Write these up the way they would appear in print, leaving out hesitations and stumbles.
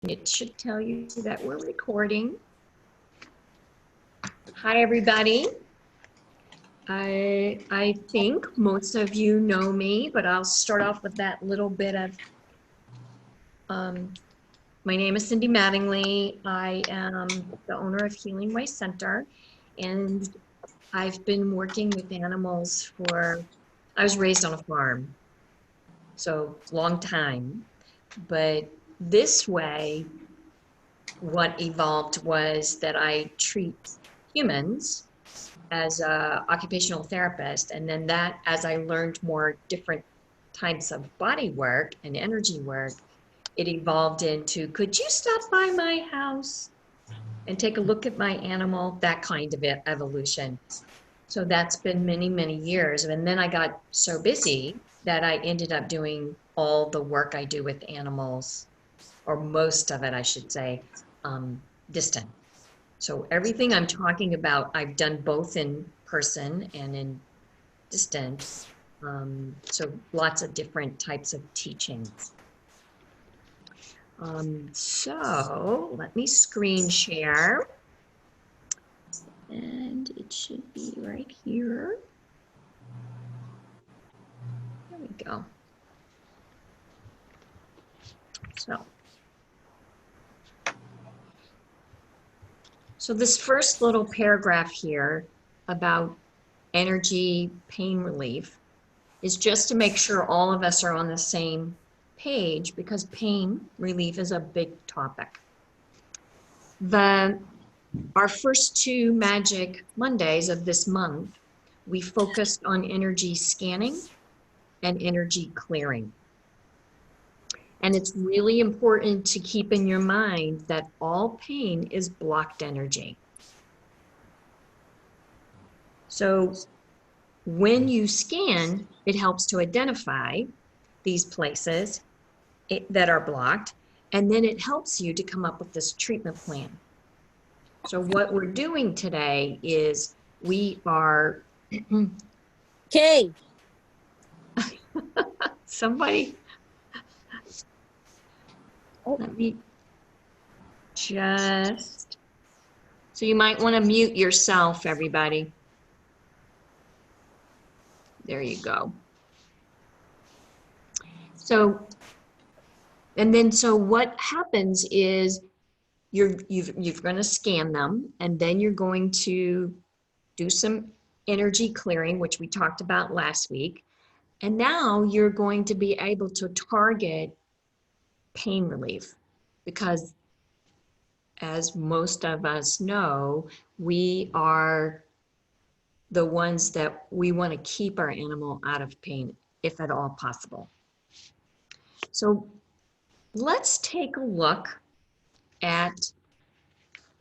It should tell you that we're recording. Hi, everybody. I think most of you know me, but I'll start off with that little bit of, my name is Cindy Mattingly. I am the owner of Healing Way Center, and I've been working with animals I was raised on a farm, so long time. But this way, what evolved was that I treat humans as a occupational therapist. And then that, as I learned more different types of body work and energy work, it evolved into, could you stop by my house and take a look at my animal? That kind of evolution. So that's been many, many years. And then I got so busy that I ended up doing all the work I do with animals, or most of it, I should say, distant. So everything I'm talking about, I've done both in person and in distance. So lots of different types of teachings. So let me screen share. And it should be right here. There we go. So this first little paragraph here about energy pain relief is just to make sure all of us are on the same page, because pain relief is a big topic. Our first two Magic Mondays of this month, we focused on energy scanning and energy clearing. And it's really important to keep in your mind that all pain is blocked energy. So when you scan, it helps to identify these places that are blocked, and then it helps you to come up with this treatment plan. So what we're doing today is we are... Okay. Somebody... Let me just... So you might want to mute yourself, everybody. There you go. So what happens is you're going to scan them, and then you're going to do some energy clearing, which we talked about last week. And now you're going to be able to target pain relief, because as most of us know, we are the ones that we want to keep our animal out of pain, if at all possible. So let's take a look at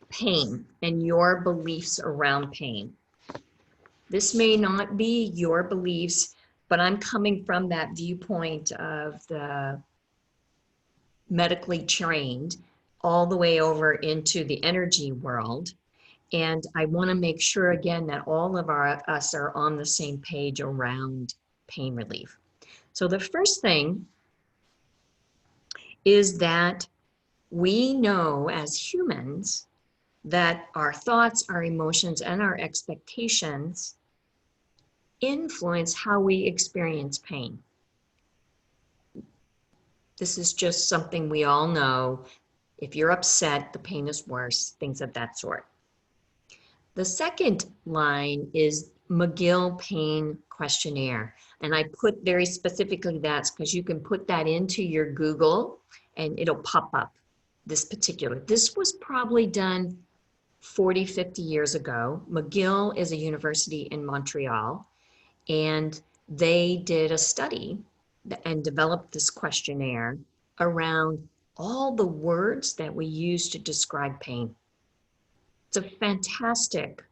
pain and your beliefs around pain. This may not be your beliefs, but I'm coming from that viewpoint of the medically trained all the way over into the energy world. And I want to make sure again that all of us are on the same page around pain relief. So the first thing is that we know as humans that our thoughts, our emotions, and our expectations influence how we experience pain. This is just something we all know. If you're upset, the pain is worse, things of that sort. The second line is McGill Pain Questionnaire. And I put very specifically that because you can put that into your Google and it'll pop up this particular. This was probably done 40, 50 years ago. McGill is a university in Montreal, and they did a study and developed this questionnaire around all the words that we use to describe pain. It's a fantastic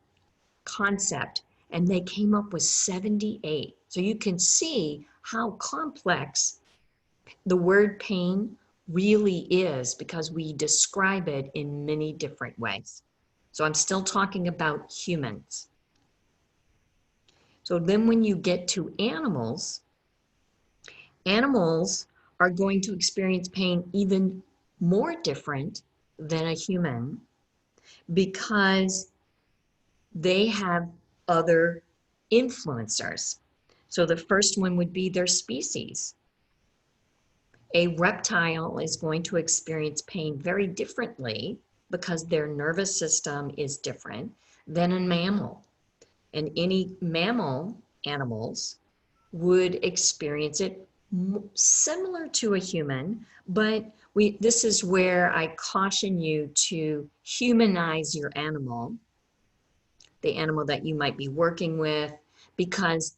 concept, and they came up with 78. So you can see how complex the word pain really is, because we describe it in many different ways. So I'm still talking about humans. So then when you get to animals, animals are going to experience pain even more different than a human because they have other influencers. So the first one would be their species. A reptile is going to experience pain very differently because their nervous system is different than a mammal. And any mammal animals would experience it similar to a human, but this is where I caution you to humanize your animal, the animal that you might be working with, because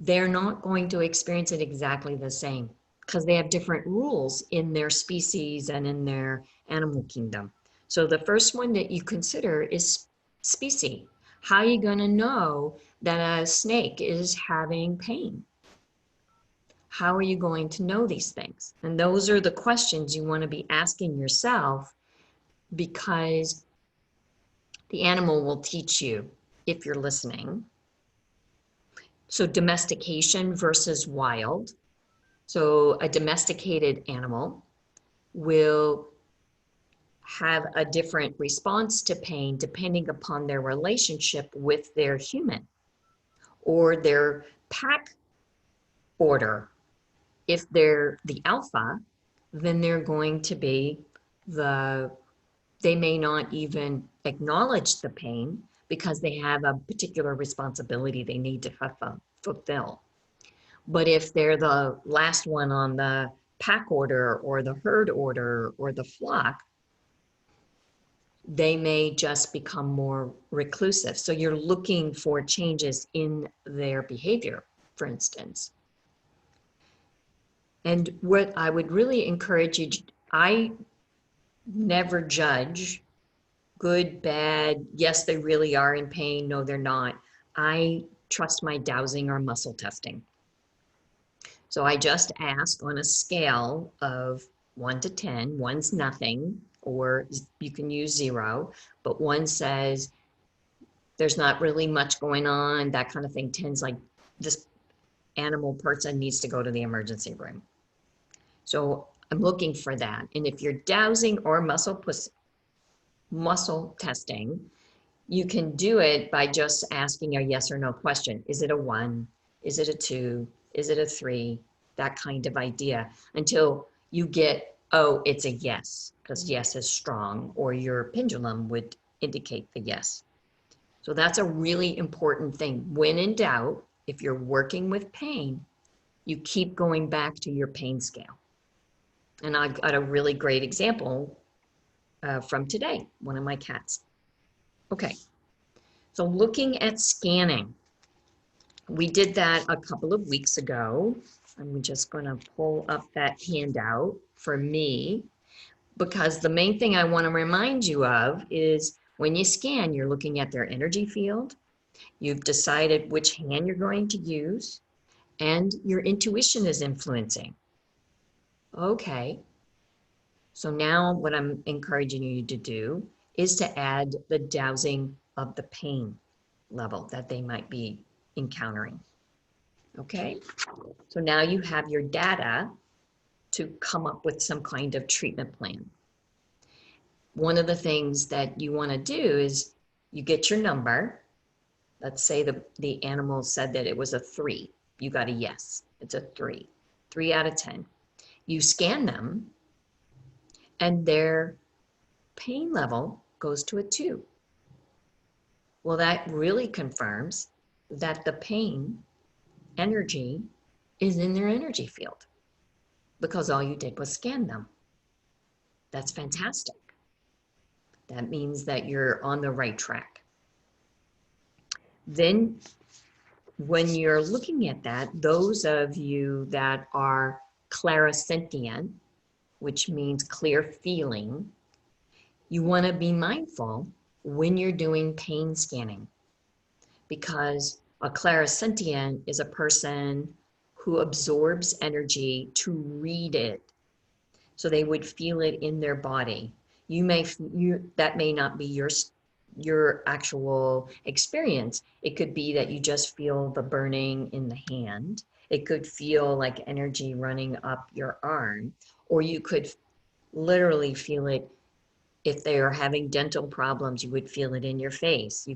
they're not going to experience it exactly the same because they have different rules in their species and in their animal kingdom. So the first one that you consider is species. How are you going to know that a snake is having pain? How are you going to know these things? And those are the questions you want to be asking yourself, because the animal will teach you if you're listening. So domestication versus wild. So a domesticated animal will have a different response to pain depending upon their relationship with their human or their pack order. If they're the alpha, then they're going to be they may not even acknowledge the pain because they have a particular responsibility they need to fulfill. But if they're the last one on the pack order or the herd order or the flock, they may just become more reclusive. So you're looking for changes in their behavior, for instance. And what I would really encourage you, I never judge good, bad, yes, they really are in pain, no, they're not. I trust my dowsing or muscle testing. So I just ask on a scale of 1 to 10, one's nothing, or you can use 0, but 1 says there's not really much going on, that kind of thing. 10's like this animal person needs to go to the emergency room. So I'm looking for that. And if you're dowsing or muscle testing, you can do it by just asking a yes or no question. Is it a 1? Is it a 2? Is it a 3? That kind of idea until you get, oh, it's a yes, because yes is strong, or your pendulum would indicate the yes. So that's a really important thing. When in doubt, if you're working with pain, you keep going back to your pain scale. And I've got a really great example from today, one of my cats. Okay, so looking at scanning. We did that a couple of weeks ago. I'm just going to pull up that handout for me, because the main thing I want to remind you of is when you scan, you're looking at their energy field. You've decided which hand you're going to use, and your intuition is influencing. Okay, so now what I'm encouraging you to do is to add the dowsing of the pain level that they might be encountering. Okay, so now you have your data to come up with some kind of treatment plan. One of the things that you want to do is you get your number. Let's say the animal said that it was a 3. You got a yes, it's a 3. 3 out of 10. You scan them and their pain level goes to a 2. Well, that really confirms that the pain energy is in their energy field because all you did was scan them. That's fantastic. That means that you're on the right track. Then when you're looking at that, those of you that are clairsentient, which means clear feeling, you want to be mindful when you're doing pain scanning, because a clairsentient is a person who absorbs energy to read it. So they would feel it in their body. That may not be your actual experience. It could be that you just feel the burning in the hand. It could feel like energy running up your arm, or you could literally feel it. If they are having dental problems, you would feel it in your face.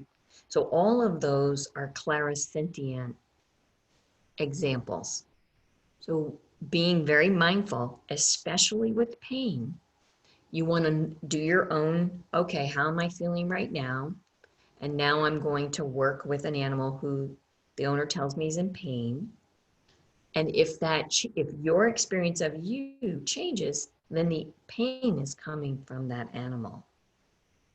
So all of those are clairsentient examples. So being very mindful, especially with pain, you want to do your own, okay, how am I feeling right now? And now I'm going to work with an animal who the owner tells me is in pain. And if your experience of you changes, then the pain is coming from that animal.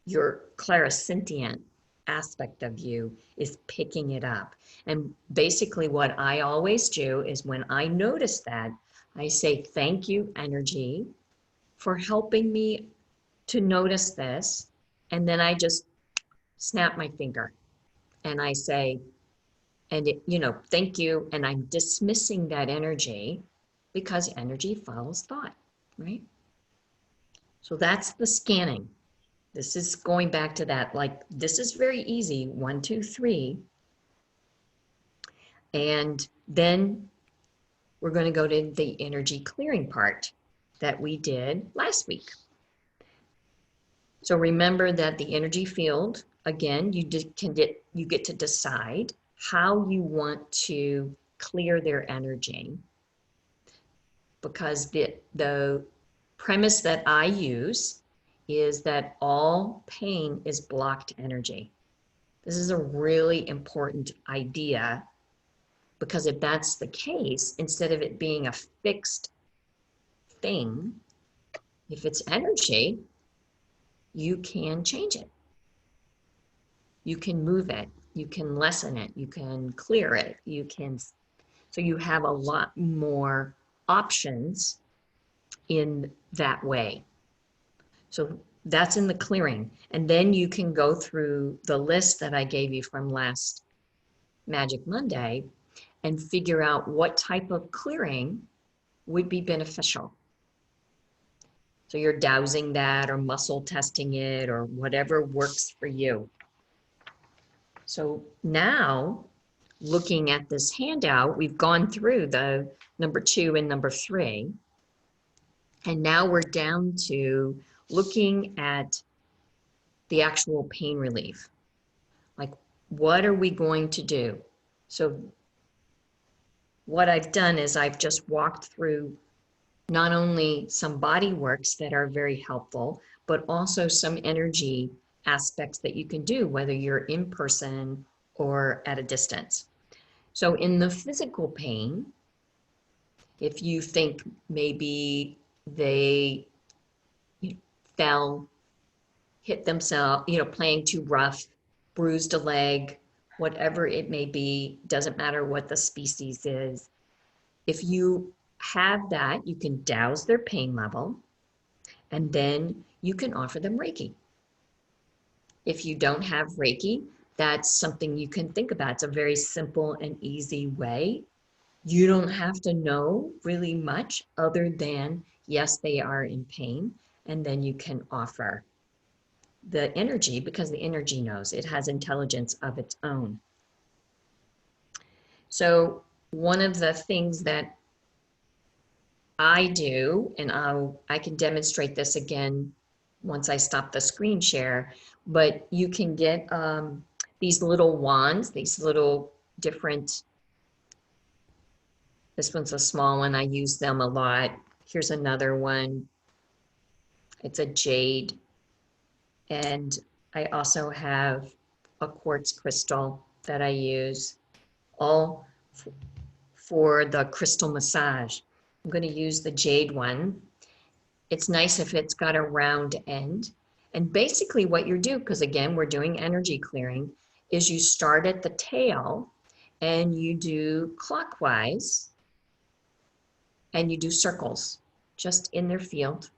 Your clairsentient aspect of you is picking it up. And basically what I always do is when I notice that, I say, thank you, energy, for helping me to notice this. And then I just snap my finger and I say, thank you. And I'm dismissing that energy because energy follows thought, right? So that's the scanning. This is going back to that, like, this is very easy, 1, 2, 3. And then we're going to go to the energy clearing part that we did last week. So remember that the energy field, again, you get to decide how you want to clear their energy, because the premise that I use is that all pain is blocked energy. This is a really important idea, because if that's the case, instead of it being a fixed thing, if it's energy, you can change it. You can move it, you can lessen it, you can clear it, so you have a lot more options in that way. So that's in the clearing. And then you can go through the list that I gave you from last Magic Monday and figure out what type of clearing would be beneficial. So you're dowsing that or muscle testing it or whatever works for you. So now, looking at this handout, we've gone through the number 2 and number 3. And now we're down to looking at the actual pain relief. Like, what are we going to do? So what I've done is I've just walked through not only some body works that are very helpful, but also some energy aspects that you can do, whether you're in person or at a distance. So in the physical pain, if you think maybe they fell, hit themselves, playing too rough, bruised a leg, whatever it may be, doesn't matter what the species is. If you have that, you can douse their pain level, and then you can offer them Reiki. If you don't have Reiki, that's something you can think about. It's a very simple and easy way. You don't have to know really much other than, yes, they are in pain, and then you can offer the energy, because the energy knows, it has intelligence of its own. So one of the things that I do, and I can demonstrate this again once I stop the screen share, but you can get these little wands, these little different, this one's a small one, I use them a lot. Here's another one, it's a jade. And I also have a quartz crystal that I use, all for the crystal massage. I'm going to use the jade one. It's nice if it's got a round end. And basically what you do, because again, we're doing energy clearing, is you start at the tail and you do clockwise and you do circles just in their field.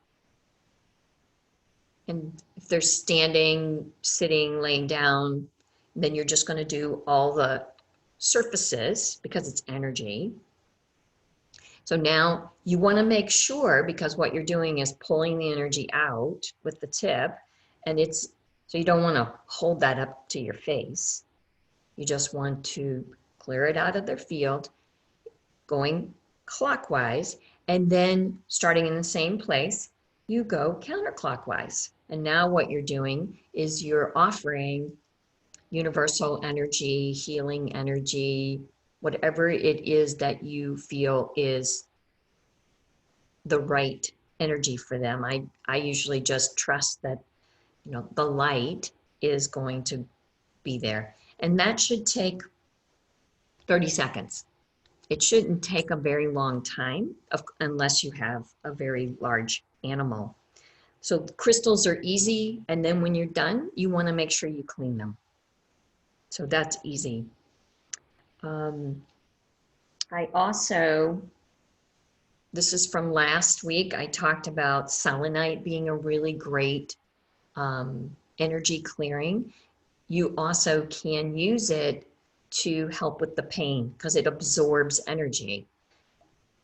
And if they're standing, sitting, laying down, then you're just going to do all the surfaces because it's energy. So now you want to make sure, because what you're doing is pulling the energy out with the tip, and so you don't want to hold that up to your face. You just want to clear it out of their field, going clockwise, and then starting in the same place, you go counterclockwise. And now what you're doing is you're offering universal energy, healing energy, whatever it is that you feel is the right energy for them. I usually just trust that, the light is going to be there. And that should take 30 seconds. It shouldn't take a very long time unless you have a very large animal. So crystals are easy, and then when you're done, you want to make sure you clean them. So that's easy. I also, this is from last week, I talked about selenite being a really great energy clearing. You also can use it to help with the pain because it absorbs energy.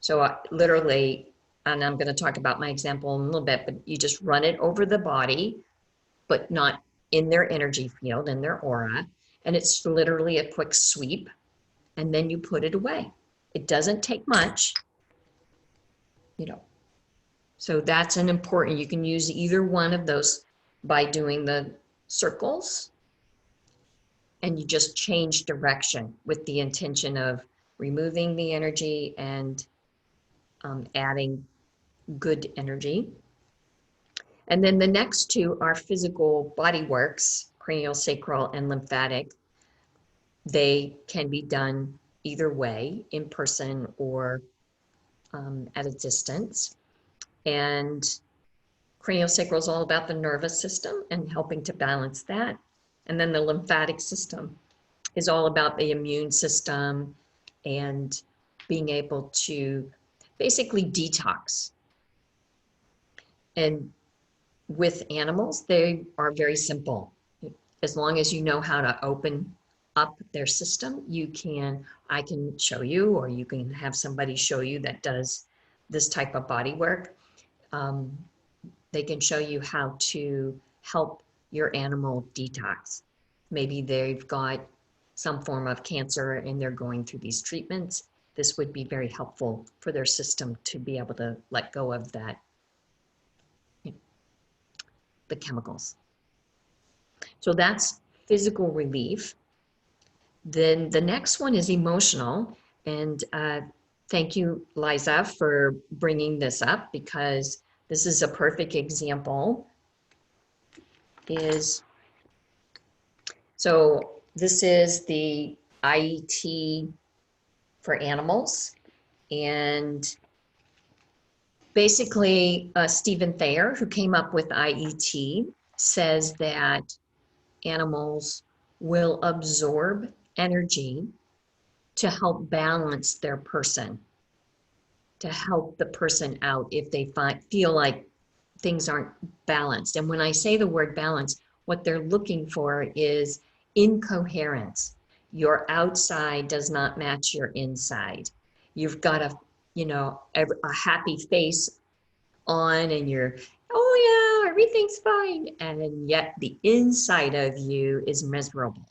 So literally, and I'm going to talk about my example in a little bit, but you just run it over the body, but not in their energy field, in their aura. And it's literally a quick sweep, and then you put it away. It doesn't take much, So that's an important, you can use either one of those by doing the circles, and you just change direction with the intention of removing the energy and adding good energy. And then the next two are physical body works, cranial, sacral, and lymphatic. They can be done either way, in person or at a distance. And cranial sacral is all about the nervous system and helping to balance that. And then the lymphatic system is all about the immune system and being able to basically detox. And with animals, they are very simple. As long as you know how to open up their system, I can show you, or you can have somebody show you that does this type of body work. They can show you how to help your animal detox. Maybe they've got some form of cancer and they're going through these treatments. This would be very helpful for their system to be able to let go of that, the chemicals. So that's physical relief. Then the next one is emotional. And thank you, Liza, for bringing this up, because this is a perfect example. So this is the IET for animals. And basically, Stephen Thayer, who came up with IET, says that animals will absorb energy to help balance their person, to help the person out if they feel like things aren't balanced. And when I say the word balance, what they're looking for is incoherence. Your outside does not match your inside. You've got a happy face on and you're, oh yeah, everything's fine. And yet the inside of you is miserable.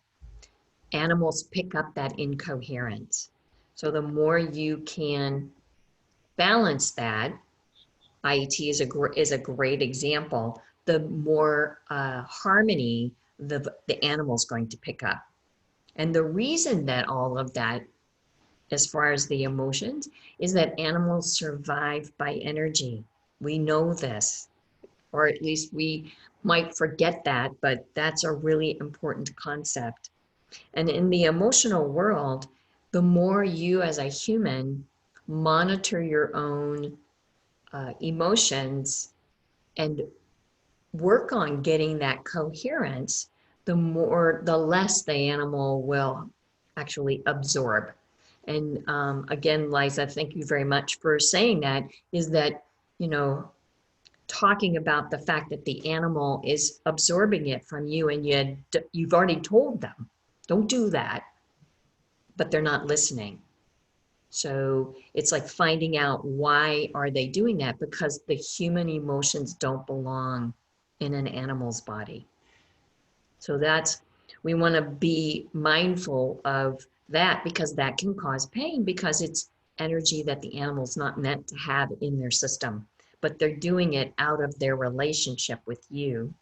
Animals pick up that incoherence. So the more you can balance that, IET is a great example, the more harmony the animal's going to pick up. And the reason that all of that, as far as the emotions, is that animals survive by energy. We know this, or at least we might forget that, but that's a really important concept. And in the emotional world, the more you as a human monitor your own emotions and work on getting that coherence, the less the animal will actually absorb. And again, Liza, thank you very much for saying that, is that, talking about the fact that the animal is absorbing it from you, and you've already told them, don't do that, but they're not listening. So it's like finding out, why are they doing that? Because the human emotions don't belong in an animal's body. So we want to be mindful of that, because that can cause pain, because it's energy that the animal's not meant to have in their system. but they're doing it out of their relationship with you,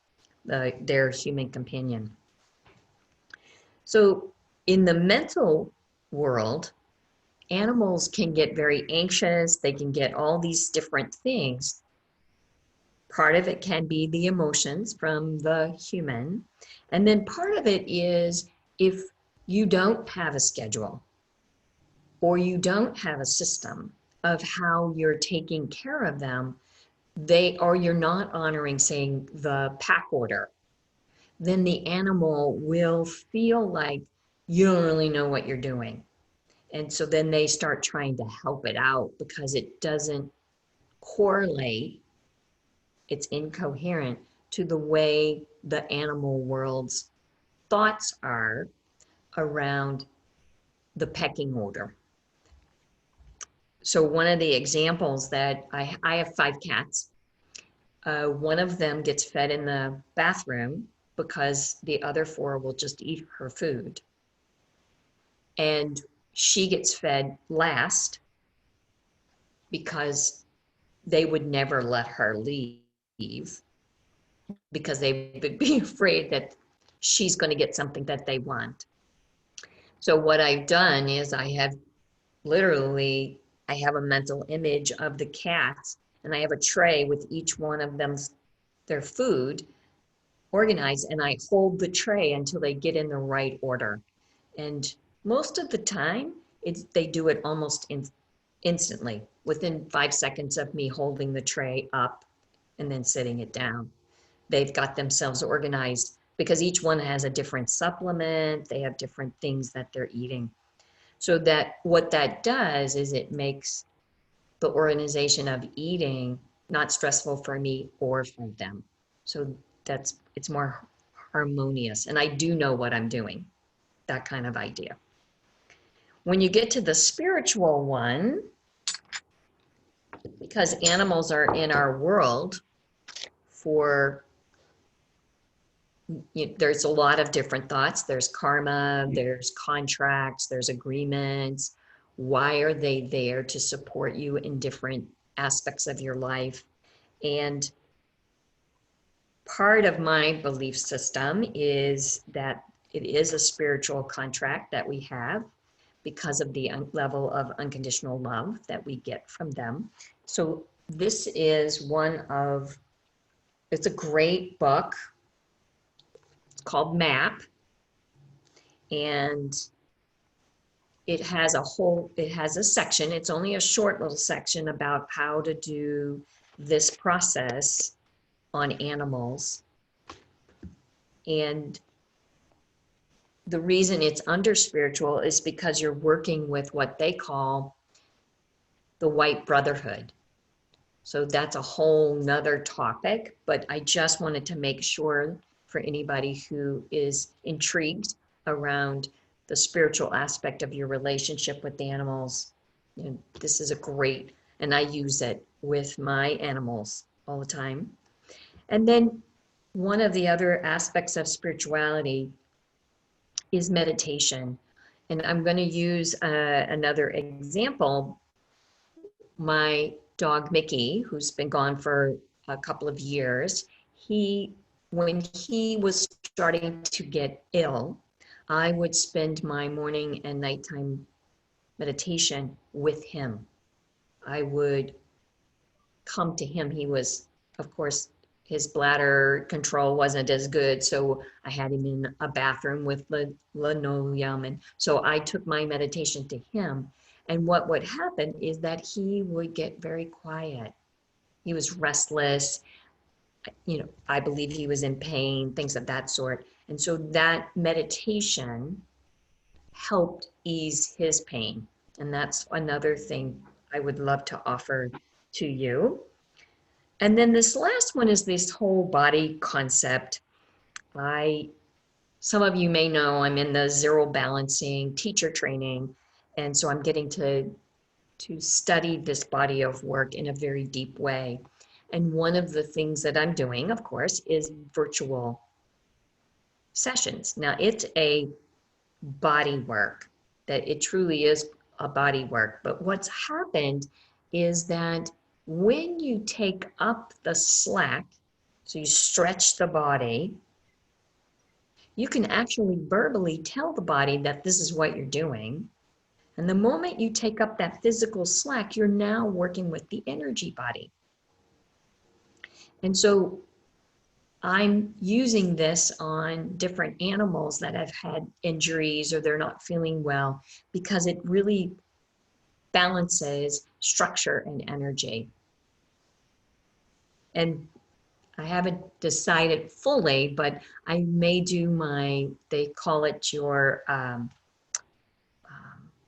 their human companion. So in the mental world, animals can get very anxious. They can get all these different things. Part of it can be the emotions from the human. And then part of it is if you don't have a schedule or you don't have a system of how you're taking care of them, or you're not honoring, saying, the pack order, then the animal will feel like you don't really know what you're doing. And so then they start trying to help it out because it doesn't correlate, it's incoherent to the way the animal world's thoughts are around the pecking order. So one of the examples that I have 5 cats. One of them gets fed in the bathroom because the other 4 will just eat her food. And she gets fed last because they would never let her leave because they would be afraid that she's going to get something that they want. So what I've done is I have a mental image of the cats, and I have a tray with each one of them, their food organized, and I hold the tray until they get in the right order. And most of the time, they do it almost instantly, within 5 seconds of me holding the tray up and then sitting it down. They've got themselves organized because each one has a different supplement. They have different things that they're eating. So that what that does is it makes the organization of eating not stressful for me or for them. So it's more harmonious, and I do know what I'm doing, that kind of idea. When you get to the spiritual one, because animals are in our world there's a lot of different thoughts. There's karma, there's contracts, there's agreements. Why are they there? To support you in different aspects of your life. And part of my belief system is that it is a spiritual contract that we have because of the level of unconditional love that we get from them. So this is it's a great book. It's called Map, and it has a section. It's only a short little section about how to do this process on animals. And the reason it's under spiritual is because you're working with what they call the white brotherhood. So that's a whole nother topic, but I just wanted to make sure for anybody who is intrigued around the spiritual aspect of your relationship with the animals, this is a great, and I use it with my animals all the time. And then one of the other aspects of spirituality is meditation. And I'm going to use another example. My dog Mickey, who's been gone for a couple of years, when he was starting to get ill, I would spend my morning and nighttime meditation with him. I would come to him. He was, of course, his bladder control wasn't as good, so I had him in a bathroom with linoleum, and so I took my meditation to him. And what would happen is that he would get very quiet. He was restless. I believe he was in pain, things of that sort. And so that meditation helped ease his pain. And that's another thing I would love to offer to you. And then this last one is this whole body concept. Some of you may know I'm in the zero balancing teacher training. And so I'm getting to study this body of work in a very deep way. And one of the things that I'm doing, of course, is virtual sessions. Now, it's a body work, that it truly is a body work. But what's happened is that when you take up the slack, so you stretch the body, you can actually verbally tell the body that this is what you're doing. And the moment you take up that physical slack, you're now working with the energy body. And so I'm using this on different animals that have had injuries or they're not feeling well, because it really balances structure and energy. And I haven't decided fully, but I may do they call it your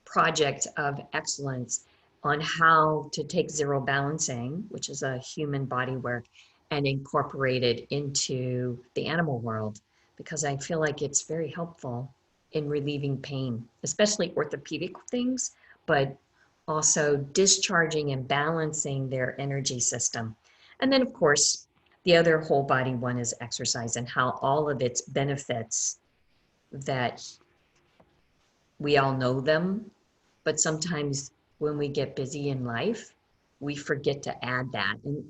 project of excellence on how to take zero balancing, which is a human body work, and incorporate it into the animal world, because I feel like it's very helpful in relieving pain, especially orthopedic things, but also discharging and balancing their energy system. And then, of course, the other whole body one is exercise and how all of its benefits that we all know them, but sometimes when we get busy in life, we forget to add that. And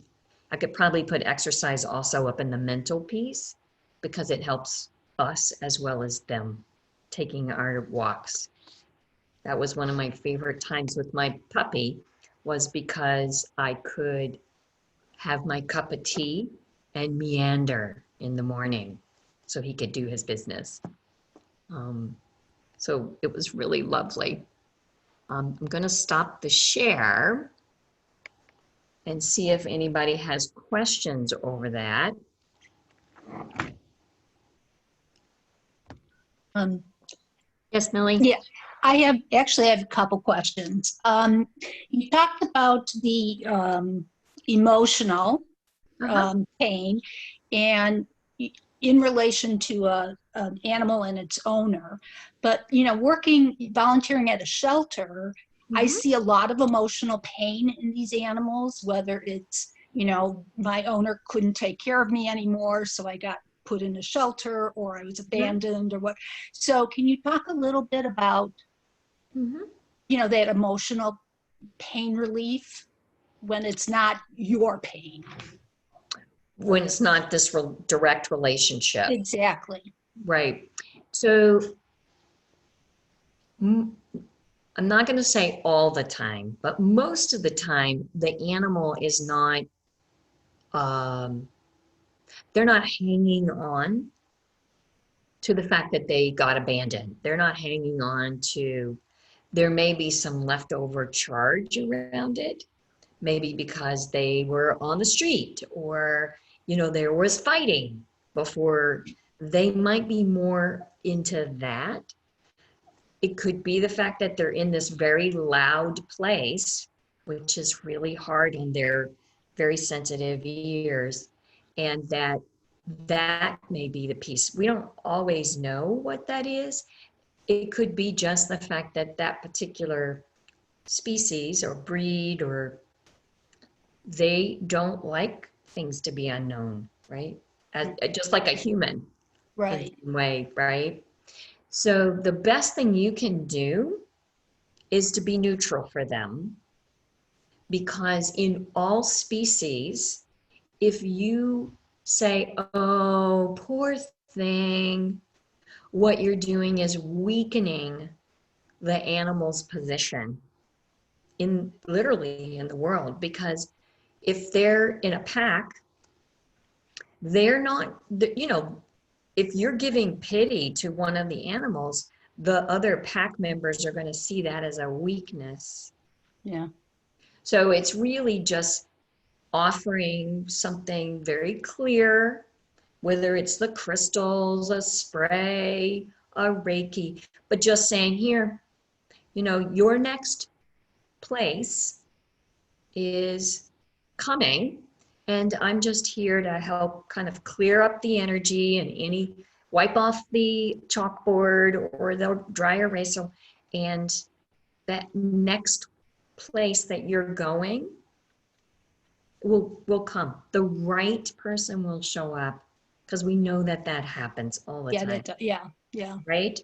I could probably put exercise also up in the mental piece, because it helps us as well as them taking our walks. That was one of my favorite times with my puppy, was because I could have my cup of tea and meander in the morning so he could do his business. So it was really lovely. I'm going to stop the share and see if anybody has questions over that. Yes, Millie? Yeah, I have a couple questions. You talked about the emotional pain, and in relation to an animal and its owner. But, you know, volunteering at a shelter, I see a lot of emotional pain in these animals, whether it's, you know, my owner couldn't take care of me anymore, so I got put in a shelter, or I was abandoned, or what. So can you talk a little bit about, you know, that emotional pain relief when it's not your pain? When it's not this direct relationship. Exactly. Right. So I'm not going to say all the time, but most of the time, the animal is not, they're not hanging on to the fact that they got abandoned. They're not hanging on to, there may be some leftover charge around it, maybe because they were on the street, or, you know, there was fighting before. They might be more into that. It could be the fact that they're in this very loud place, which is really hard on their very sensitive ears, and that may be the piece. We don't always know what that is. It could be just the fact that that particular species or breed, or they don't like things to be unknown, right? Just like a human, Right. in some way, right? So the best thing you can do is to be neutral for them, because in all species, if you say, oh, poor thing, what you're doing is weakening the animal's position literally in the world, because if they're in a pack, they're not, you know, if you're giving pity to one of the animals, the other pack members are going to see that as a weakness. Yeah. So it's really just offering something very clear, whether it's the crystals, a spray, a Reiki, but just saying, here, you know, your next place is coming, and I'm just here to help kind of clear up the energy and wipe off the chalkboard or the dry eraser, and that next place that you're going will come. The right person will show up, because we know that happens all the time. Yeah. Right?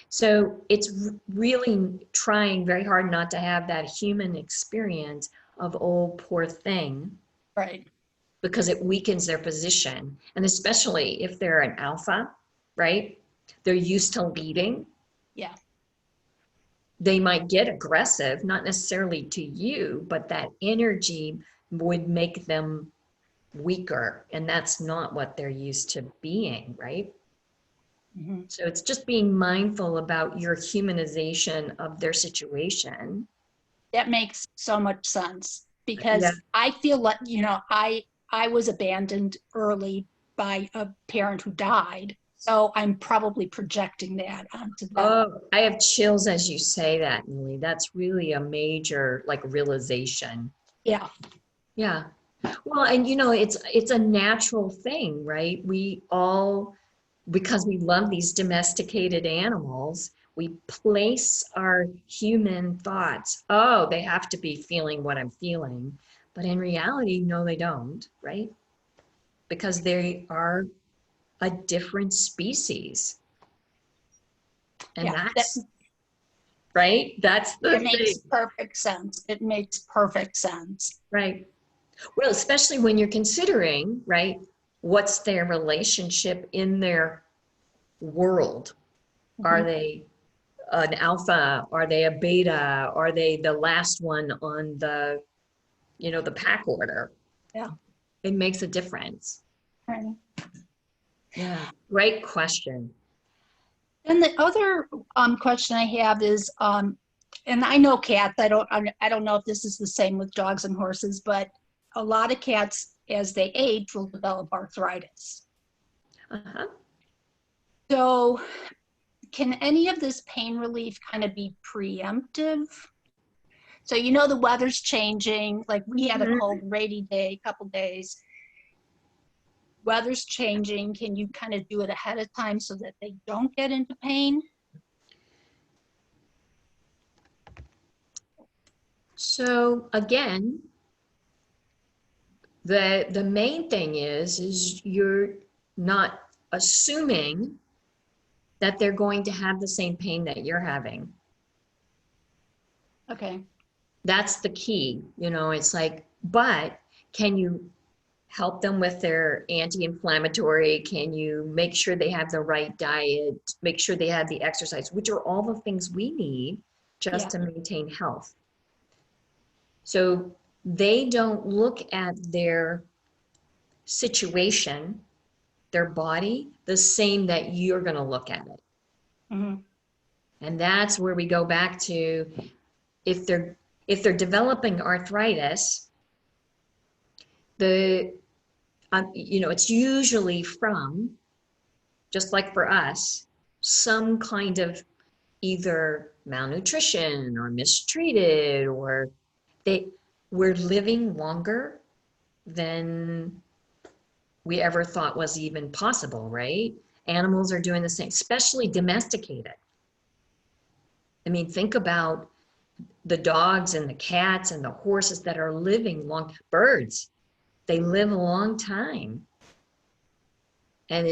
So it's really trying very hard not to have that human experience of, oh, poor thing, Right. because it weakens their position. And especially if they're an alpha, right? They're used to leading. Yeah. They might get aggressive, not necessarily to you, but that energy would make them weaker. And that's not what they're used to being, right? Mm-hmm. So it's just being mindful about your humanization of their situation. That makes so much sense Yeah. because I feel like, I was abandoned early by a parent who died. So I'm probably projecting that onto them. Oh, I have chills as you say that, Millie. That's really a major like realization. Yeah. Yeah. Well, and it's a natural thing, right? We all, because we love these domesticated animals, we place our human thoughts, oh, they have to be feeling what I'm feeling. But in reality, no, they don't, right? Because they are a different species. And Yeah. that's, right? That's the It thing, makes perfect sense. It makes perfect sense. right? Well, especially when you're considering, right, what's their relationship in their world? Are Mhm. they an alpha? Are they a beta? Are they the last one on the, the pack order? Yeah. It makes a difference. Right. Yeah, great question. And the other question I have is, and I know cats. I don't know if this is the same with dogs and horses, but a lot of cats, as they age, will develop arthritis. Uh-huh. So, can any of this pain relief kind of be preemptive? So the weather's changing. Like we had a cold, rainy day, couple days. Weather's changing. Can you kind of do it ahead of time so that they don't get into pain? So again, the main thing is you're not assuming that they're going to have the same pain that you're having. Okay. That's the key. It's like, but can you help them with their anti-inflammatory? Can you make sure they have the right diet, make sure they have the exercise, which are all the things we need just Yeah. to maintain health. So they don't look at their situation, their body, the same that you're going to look at it. Mm-hmm. And that's where we go back to, if they're developing arthritis, it's usually from, just like for us, some kind of either malnutrition or mistreated, or we're living longer than we ever thought was even possible, right? Animals are doing the same, especially domesticated. I mean, think about the dogs and the cats and the horses that are living long, birds, they live a long time. And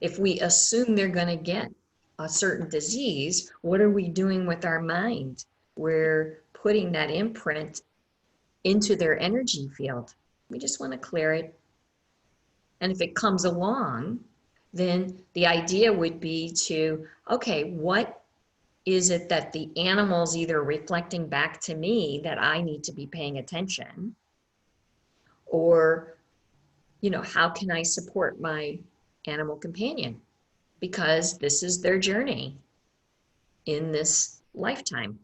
if we assume they're going to get a certain disease, what are we doing with our mind? We're putting that imprint into their energy field. We just want to clear it. And if it comes along, then the idea would be to, okay, what is it that the animal's either reflecting back to me that I need to be paying attention? Or, how can I support my animal companion? Because this is their journey in this lifetime.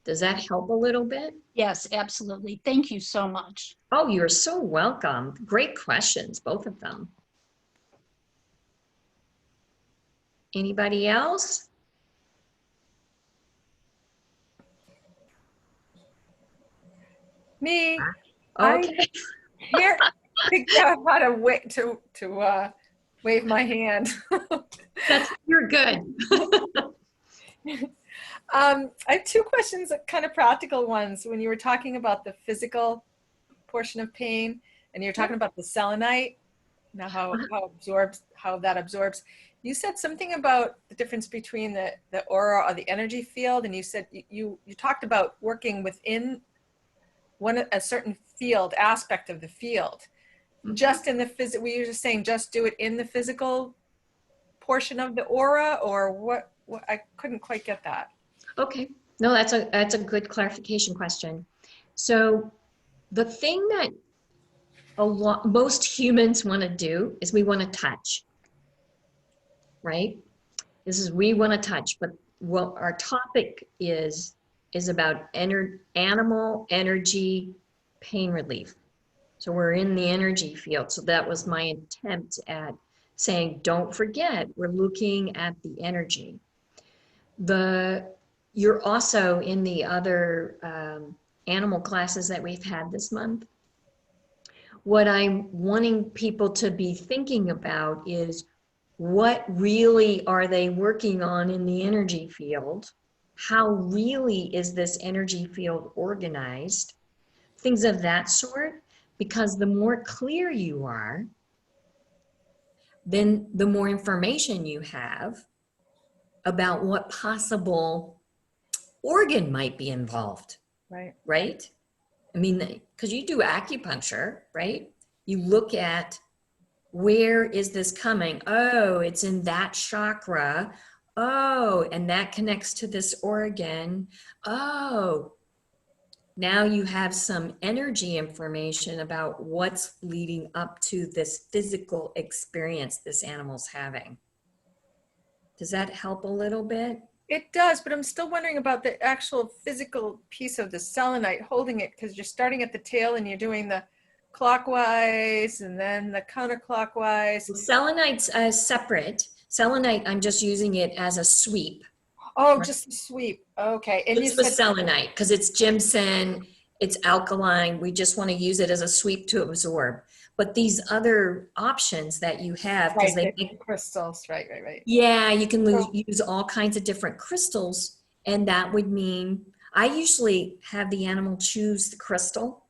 Does that help a little bit? Yes, absolutely. Thank you so much. Oh, you're so welcome. Great questions, both of them. Anybody else? Me. Okay. I here figured out how to wave my hand. You're good. I have two questions, kind of practical ones. When you were talking about the physical portion of pain, and you're talking about the selenite, now how that absorbs. You said something about the difference between the aura or the energy field, and you said you talked about working within a certain field aspect of the field. Just in the physical, were you just saying just do it in the physical portion of the aura, or what? I couldn't quite get that. Okay, no, that's a good clarification question. So the thing that most humans want to do is we want to touch, right? We want to touch, but what our topic is about animal energy pain relief. So we're in the energy field. So that was my attempt at saying, don't forget, we're looking at the energy. You're also in the other animal classes that we've had this month. What I'm wanting people to be thinking about is, what really are they working on in the energy field? How really is this energy field organized? Things of that sort, because the more clear you are, then the more information you have about what possible organ might be involved. Right? I mean, because you do acupuncture, right? You look at, where is this coming? Oh, it's in that chakra. Oh, and that connects to this organ. Oh, now you have some energy information about what's leading up to this physical experience this animal's having. Does that help a little bit? It does, but I'm still wondering about the actual physical piece of the selenite holding it, because you're starting at the tail and you're doing the clockwise and then the counterclockwise. Well, selenite's separate. Selenite, I'm just using it as a sweep. Oh, Right. just the sweep. Okay. And It's with selenite because it's ginseng, it's alkaline. We just want to use it as a sweep to absorb. But these other options that you have, because right, they make crystals, right. Yeah, you can use all kinds of different crystals, and that would mean I usually have the animal choose the crystal.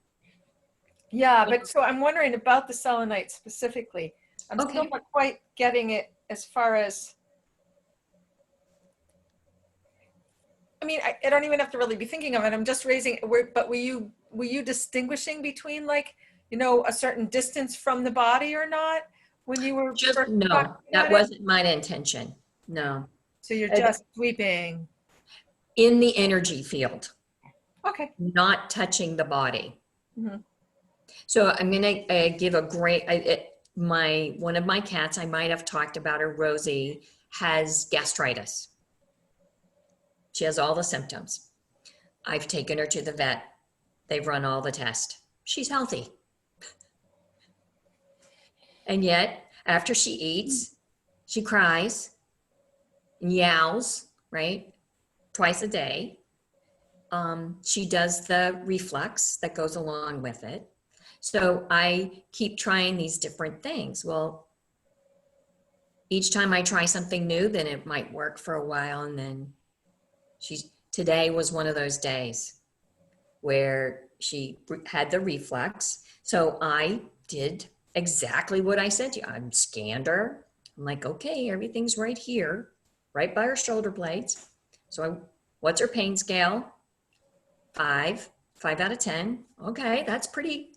Yeah, but so I'm wondering about the selenite specifically. I'm still Okay. not quite getting it as far as, I mean, I don't even have to really be thinking of it. I'm just raising, but were you distinguishing between, like, a certain distance from the body or not when you were Just first no, talking that about it? wasn't my intention. No. So you're just sweeping. In the energy field, Okay. not touching the body. Mhm. So I'm going to give a great, one of my cats, I might have talked about her, Rosie, has gastritis. She has all the symptoms. I've taken her to the vet. They've run all the tests. She's healthy. And yet, after she eats, she cries, meows, right? Twice a day. She does the reflux that goes along with it. So I keep trying these different things. Well, each time I try something new, then it might work for a while. And then today was one of those days where she had the reflux. So I did exactly what I said to you. I scanned her. I'm like, okay, everything's right here, right by her shoulder blades. So what's her pain scale? 5 out of 10. Okay, that's pretty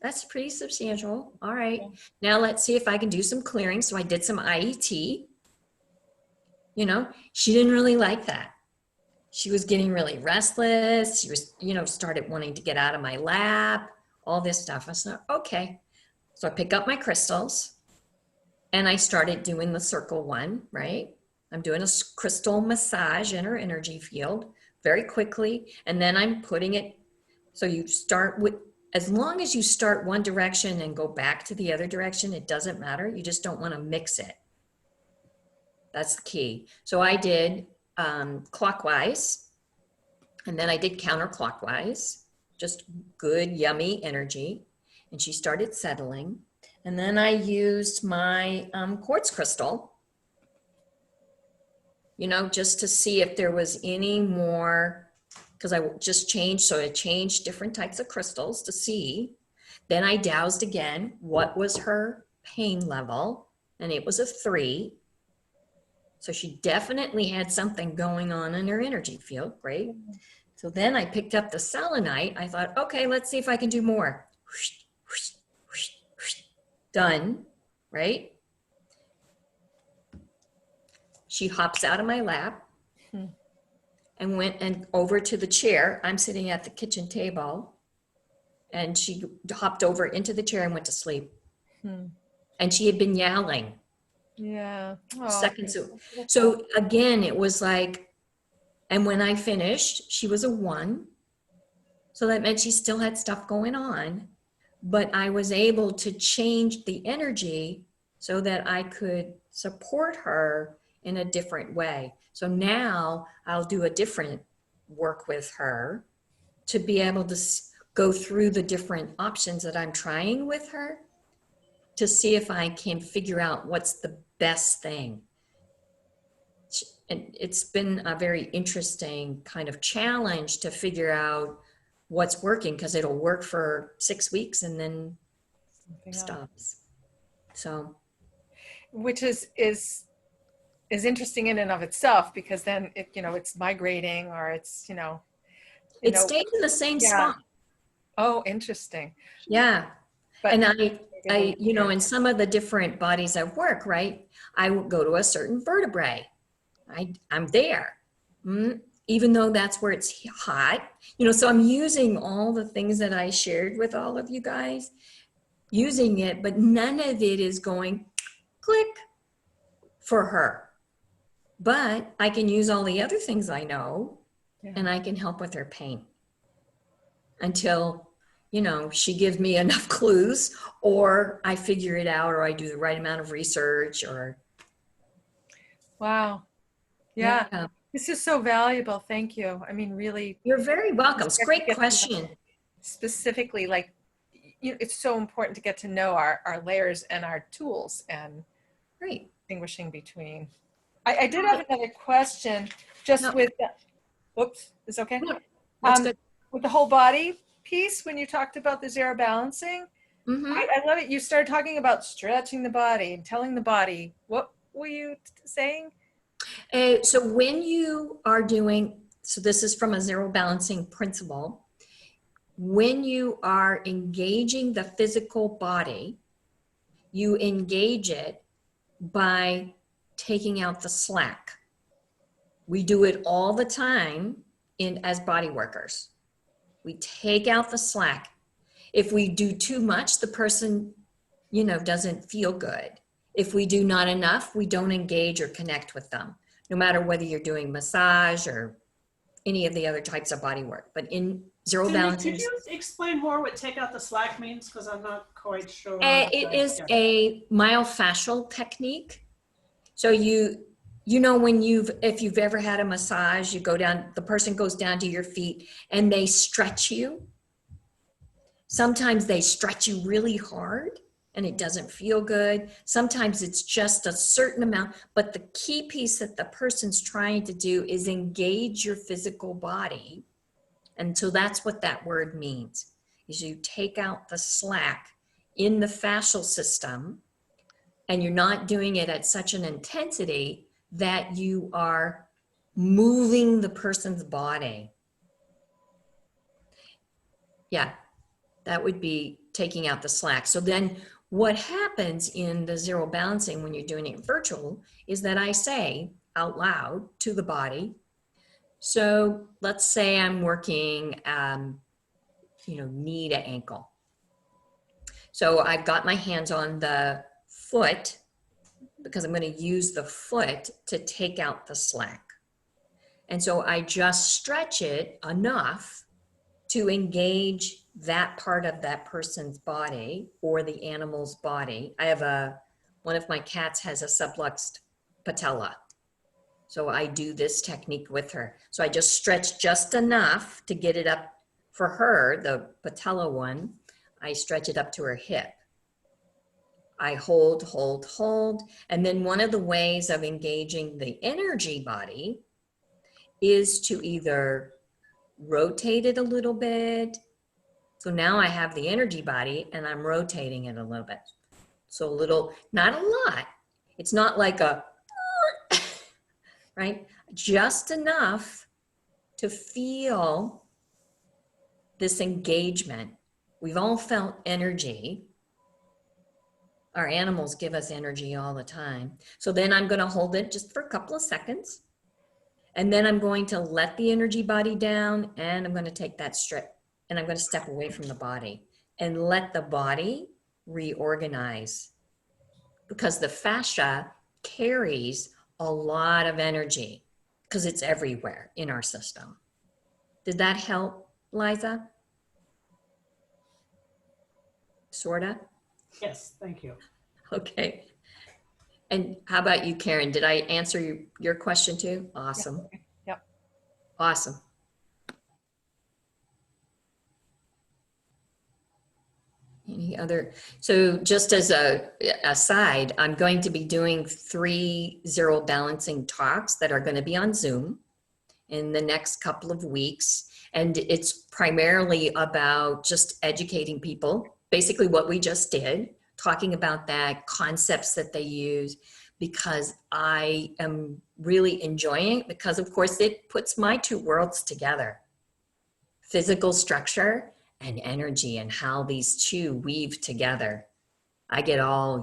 substantial. All right. Yeah. Now let's see if I can do some clearing. So I did some IET. She didn't really like that. She was getting really restless. She was, started wanting to get out of my lap, all this stuff. I said, okay. So I pick up my crystals and I started doing the circle one, right? I'm doing a crystal massage in her energy field very quickly. And then I'm putting it, so you start with, as long as you start one direction and go back to the other direction, it doesn't matter. You just don't want to mix it. That's the key. So I did clockwise, and then I did counterclockwise, just good, yummy energy. And she started settling. And then I used my quartz crystal, just to see if there was any more, because I just changed. So I changed different types of crystals to see. Then I dowsed again. What was her pain level? And it was a 3. So she definitely had something going on in her energy field. Great. So then I picked up the selenite. I thought, okay, let's see if I can do more. Done, right? She hops out of my lap and went and over to the chair. I'm sitting at the kitchen table, and she hopped over into the chair and went to sleep. And she had been yowling. Yeah. Oh, Seconds. So again, it was like, and when I finished, she was a 1. So that meant she still had stuff going on, but I was able to change the energy so that I could support her in a different way. So now I'll do a different work with her to be able to go through the different options that I'm trying with her to see if I can figure out what's the best thing. And it's been a very interesting kind of challenge to figure out what's working, because it'll work for 6 weeks and then stops. So, which is interesting in and of itself, because then it, it's migrating, or it's, it stays in the same spot. Oh, interesting. Yeah. But and I, in some of the different bodies I work, right, I would go to a certain vertebrae. I'm there. Even though that's where it's hot, so I'm using all the things that I shared with all of you guys, using it, but none of it is going click for her. But I can use all the other things I know, and I can help with her pain until, she gives me enough clues, or I figure it out, or I do the right amount of research, or. Wow. Yeah. This is so valuable. Thank you. I mean, really. You're very welcome. It's a great question. Specifically, like, it's so important to get to know our layers and our tools, and distinguishing between. I did have another question, just with, whoops, is okay? No, that's good. With the whole body piece, when you talked about the zero balancing, I love it. You started talking about stretching the body and telling the body. What were you saying? So when you are doing, so this is from a zero balancing principle, when you are engaging the physical body, you engage it by taking out the slack. We do it all the time as body workers. We take out the slack. If we do too much, the person, doesn't feel good. If we do not enough, we don't engage or connect with them, no matter whether you're doing massage or any of the other types of body work. But in zero balancing. Could you explain more what take out the slack means? Because I'm not quite sure. It is a myofascial technique. So if you've ever had a massage, you go down, the person goes down to your feet and they stretch you. Sometimes they stretch you really hard and it doesn't feel good. Sometimes it's just a certain amount, but the key piece that the person's trying to do is engage your physical body. And so that's what that word means, is you take out the slack in the fascial system, and you're not doing it at such an intensity that you are moving the person's body. Yeah, that would be taking out the slack. So then what happens in the zero balancing when you're doing it virtual is that I say out loud to the body. So let's say I'm working, knee to ankle. So I've got my hands on the foot because I'm going to use the foot to take out the slack. And so I just stretch it enough to engage that part of that person's body or the animal's body. I have one of my cats has a subluxed patella. So I do this technique with her. So I just stretch just enough to get it up for her, the patella one. I stretch it up to her hip. I hold. And then one of the ways of engaging the energy body is to either rotate it a little bit. So now I have the energy body and I'm rotating it a little bit. So not a lot. It's not like a, right? Just enough to feel this engagement. We've all felt energy. Our animals give us energy all the time. So then I'm going to hold it just for a couple of seconds. And then I'm going to let the energy body down, and I'm going to take that strip and I'm going to step away from the body and let the body reorganize, because the fascia carries a lot of energy because it's everywhere in our system. Did that help, Liza? Sorta? Yes, thank you. Okay. And how about you, Karen? Did I answer your question too? Awesome. Yep. Awesome. Any other? So just as a aside, I'm going to be doing 3 zero balancing talks that are going to be on Zoom in the next couple of weeks. And it's primarily about just educating people, basically what we just did, talking about that, concepts that they use, because I am really enjoying it, because of course it puts my two worlds together, physical structure and energy, and how these two weave together. I get all,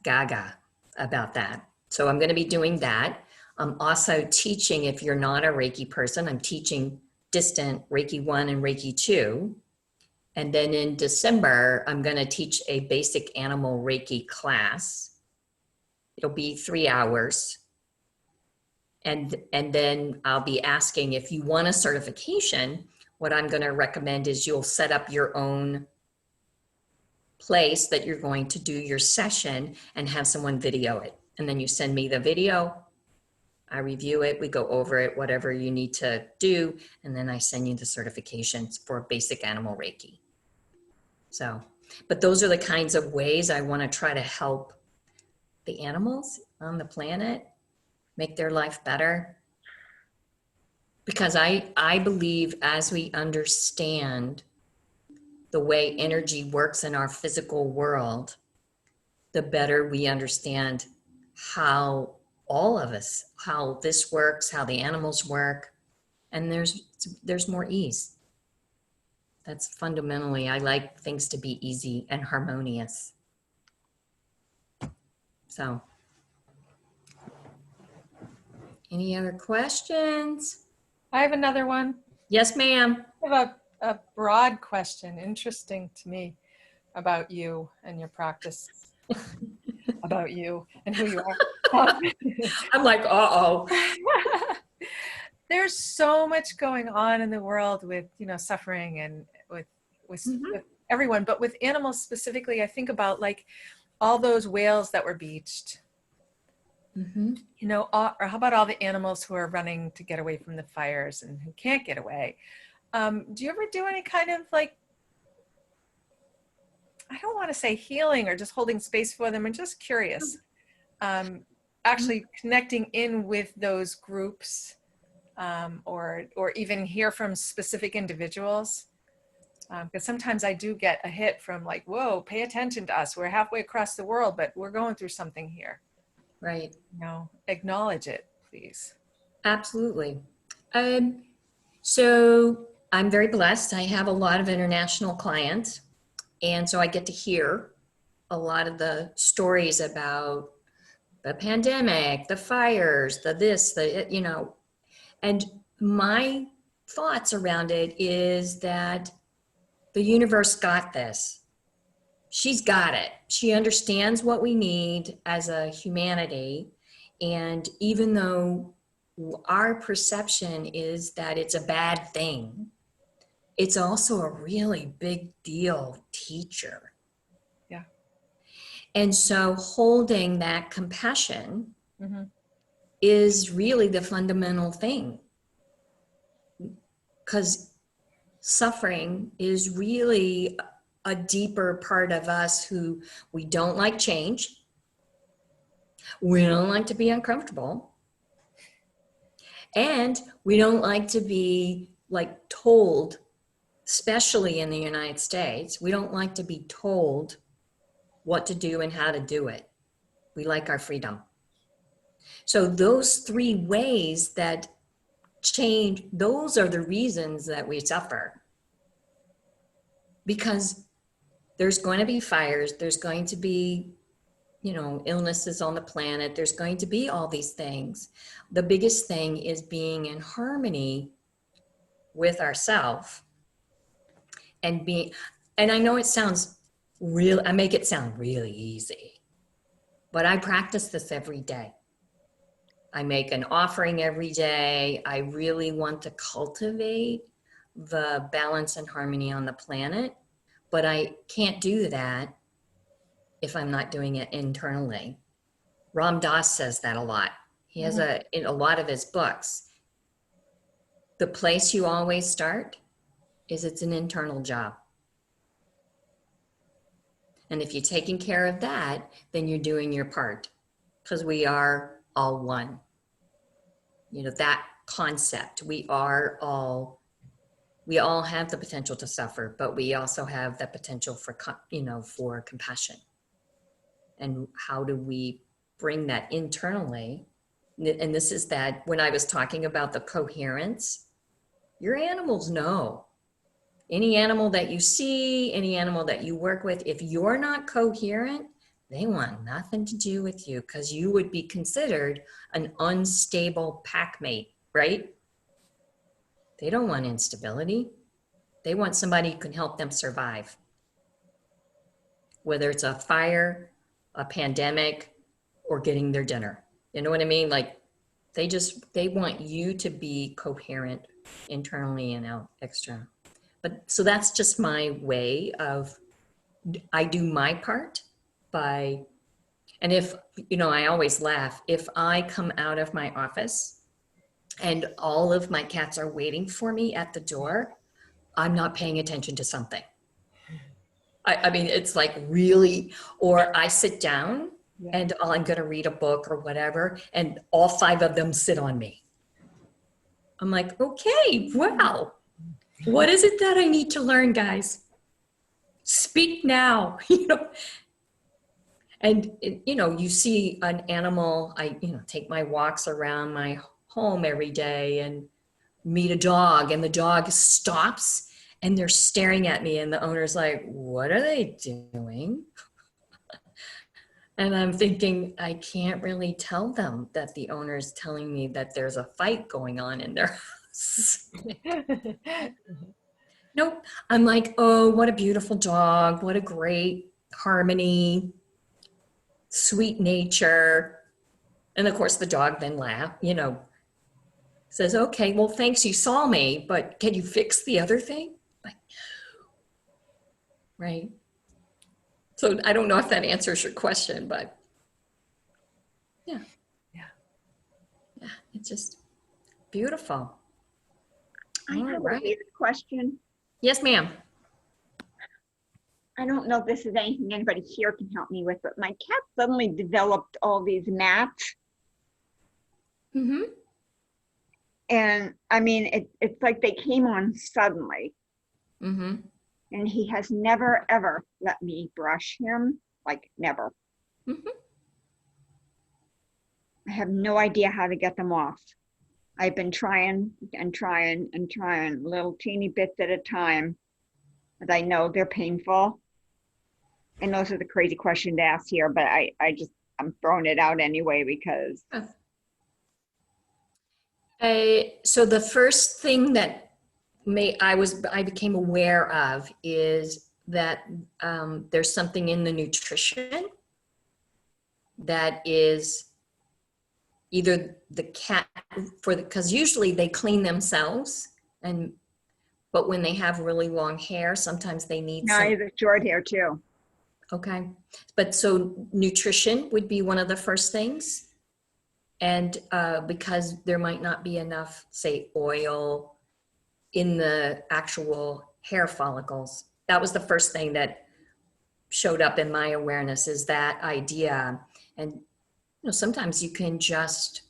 gaga about that. So I'm going to be doing that. I'm also teaching, if you're not a Reiki person, I'm teaching distant Reiki 1 and Reiki 2. And then in December, I'm going to teach a basic animal Reiki class. It'll be 3 hours. And then I'll be asking, if you want a certification, what I'm going to recommend is you'll set up your own place that you're going to do your session and have someone video it. And then you send me the video, I review it, we go over it, whatever you need to do, and then I send you the certifications for basic animal Reiki. So, but those are the kinds of ways I want to try to help the animals on the planet make their life better. Because I believe as we understand the way energy works in our physical world, the better we understand how all of us, how this works, how the animals work, and there's more ease. That's fundamentally, I like things to be easy and harmonious. So, any other questions? I have another one. Yes, ma'am. I have a broad question, interesting to me, about you and your practice, about you and who you are. I'm like, uh-oh. There's so much going on in the world with, suffering and with everyone, but with animals specifically. I think about like all those whales that were beached. Mm-hmm. Or how about all the animals who are running to get away from the fires and who can't get away? Do you ever do any kind of like, I don't want to say healing or just holding space for them? I'm just curious. Actually connecting in with those groups, or even hear from specific individuals. Because sometimes I do get a hit from like, whoa, pay attention to us. We're halfway across the world, but we're going through something here. Right. Acknowledge it, please. Absolutely. So I'm very blessed. I have a lot of international clients. And so I get to hear a lot of the stories about the pandemic, the fires, and my thoughts around it is that the universe got this. She's got it. She understands what we need as a humanity. And even though our perception is that it's a bad thing, it's also a really big deal teacher. Yeah. And so holding that compassion Mm-hmm. is really the fundamental thing. Because suffering is really a deeper part of us who we don't like change. We don't like to be uncomfortable. And we don't like to be like told, especially in the United States, we don't like to be told what to do and how to do it. We like our freedom. So those three ways that change, those are the reasons that we suffer. Because there's going to be fires, there's going to be, you know, illnesses on the planet, there's going to be all these things. The biggest thing is being in harmony with ourselves and being, and I know it sounds real, I make it sound really easy, but I practice this every day. I make an offering every day. I really want to cultivate the balance and harmony on the planet, but I can't do that if I'm not doing it internally. Ram Dass says that a lot. He has in a lot of his books. The place you always start is it's an internal job. And if you're taking care of that, then you're doing your part, because we are all one. You know, that concept, we all have the potential to suffer, but we also have the potential for, you know, for compassion. And how do we bring that internally? And this is that when I was talking about the coherence, your animals know. Any animal that you see, any animal that you work with, if you're not coherent, they want nothing to do with you, because you would be considered an unstable pack mate, right? They don't want instability. They want somebody who can help them survive. Whether it's a fire, a pandemic, or getting their dinner. You know what I mean? Like they want you to be coherent internally and out external. But so that's just my way of, I do my part by, and if, you know, I always laugh, if I come out of my office and all of my cats are waiting for me at the door, I'm not paying attention to something. I mean, it's like really, or I sit down and I'm going to read a book or whatever, and all 5 of them sit on me. I'm like, okay, wow. What is it that I need to learn, guys? Speak now, you know. And, you know, you see an animal, I, you know, take my walks around my home every day and meet a dog, and the dog stops and they're staring at me, and the owner's like, what are they doing? And I'm thinking, I can't really tell them that the owner's telling me that there's a fight going on in their house. Nope. I'm like, oh, what a beautiful dog. What a great harmony, sweet nature. And of course the dog then laughs, you know, says, okay, well, thanks, you saw me, but can you fix the other thing? Like, right. So I don't know if that answers your question, but yeah. It's just beautiful. I have a weird question. Yes, ma'am. I don't know if this is anything anybody here can help me with, but my cat suddenly developed all these mats. Mm-hmm. And I mean, it's like they came on suddenly. Mm-hmm. And he has never, ever let me brush him, like never. Mm-hmm. I have no idea how to get them off. I've been trying and trying and trying, little teeny bits at a time, but I know they're painful. And those are the crazy questions to ask here, but I'm throwing it out anyway because. So the first thing that I became aware of is that there's something in the nutrition that is either the cat because usually they clean themselves, but when they have really long hair, sometimes they need No, I have the short hair too. Okay, but so nutrition would be one of the first things. And because there might not be enough, say, oil in the actual hair follicles. That was the first thing that showed up in my awareness, is that idea. And you know, sometimes you can just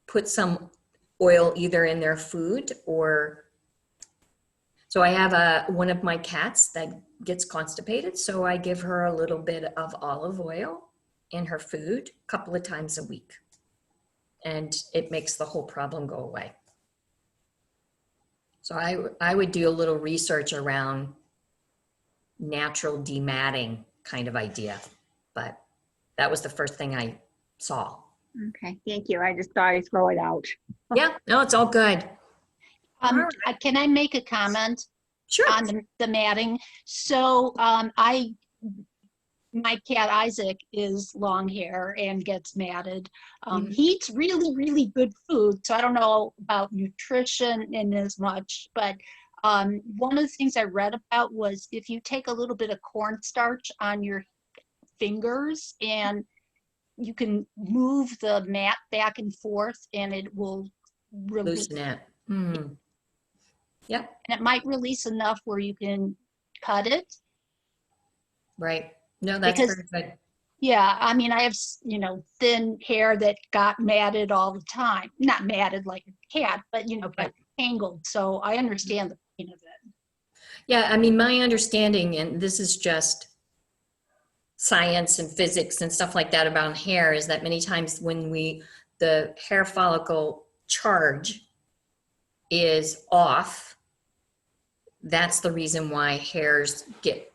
put some oil either in their food or, so I have one of my cats that gets constipated, so I give her a little bit of olive oil in her food a couple of times a week. And it makes the whole problem go away. So I would do a little research around natural dematting kind of idea, but that was the first thing I saw. Okay, thank you. I just thought I'd throw it out. Yeah, no, it's all good. Can I make a comment Sure. on the matting? So my cat Isaac is long hair and gets matted. He eats really, really good food. So I don't know about nutrition in as much, but one of the things I read about was if you take a little bit of cornstarch on your fingers and you can move the mat back and forth and it will release. Loosen it. Yep, And it might release enough where you can cut it. right. No, that's Because- very good. Yeah, I mean, I have, thin hair that got matted all the time. Not matted like a cat, but, got tangled. So I understand the pain of it. Yeah, I mean, my understanding, and this is just science and physics and stuff like that about hair, is that many times when the hair follicle charge is off, that's the reason why hairs get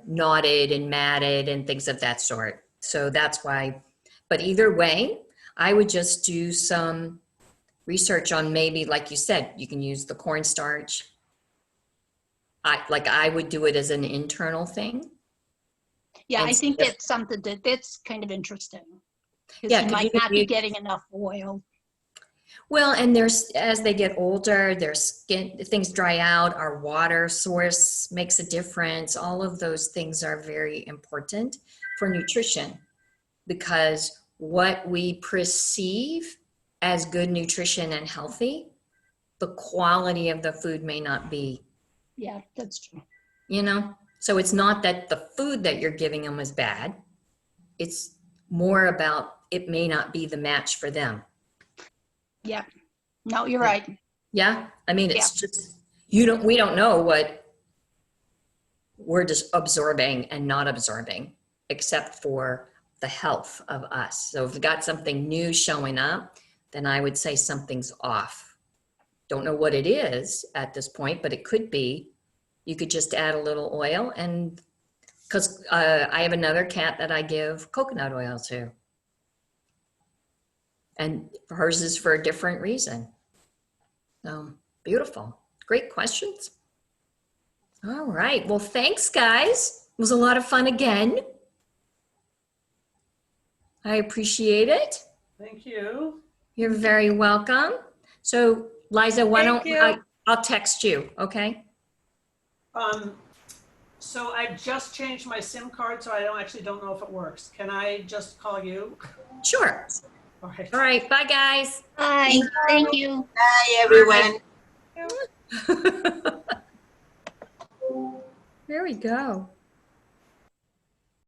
knotted and matted and things of that sort. So that's why, but either way, I would just do some research on maybe, like you said, you can use the cornstarch. I would do it as an internal thing. Yeah, I And think if- it's something that's kind of interesting. Yeah, Because you 'cause might you could not be use- getting enough oil. Well, and as they get older, their skin, things dry out, our water source makes a difference. All of those things are very important for nutrition because what we perceive as good nutrition and healthy, the quality of the food may not be, Yeah, that's true. So it's not that the food that you're giving them is bad. It's more about it may not be the match for them. Yeah. No, you're right. Yeah, I mean, it's just, we don't know what we're just absorbing and not absorbing, except for the health of us. So if we got something new showing up, then I would say something's off. Don't know what it is at this point, but it could be. You could just add a little oil, and because I have another cat that I give coconut oil to. And hers is for a different reason. So beautiful. Great questions. All right. Well, thanks, guys. It was a lot of fun again. I appreciate it. Thank you. You're very welcome. So, Liza, why Thank don't you. I'll text you, okay? So I just changed my SIM card, so I don't know if it works. Can I just call you? Sure. All right. All right. Bye, guys. Hi, thank you. Hi, everyone. There we go.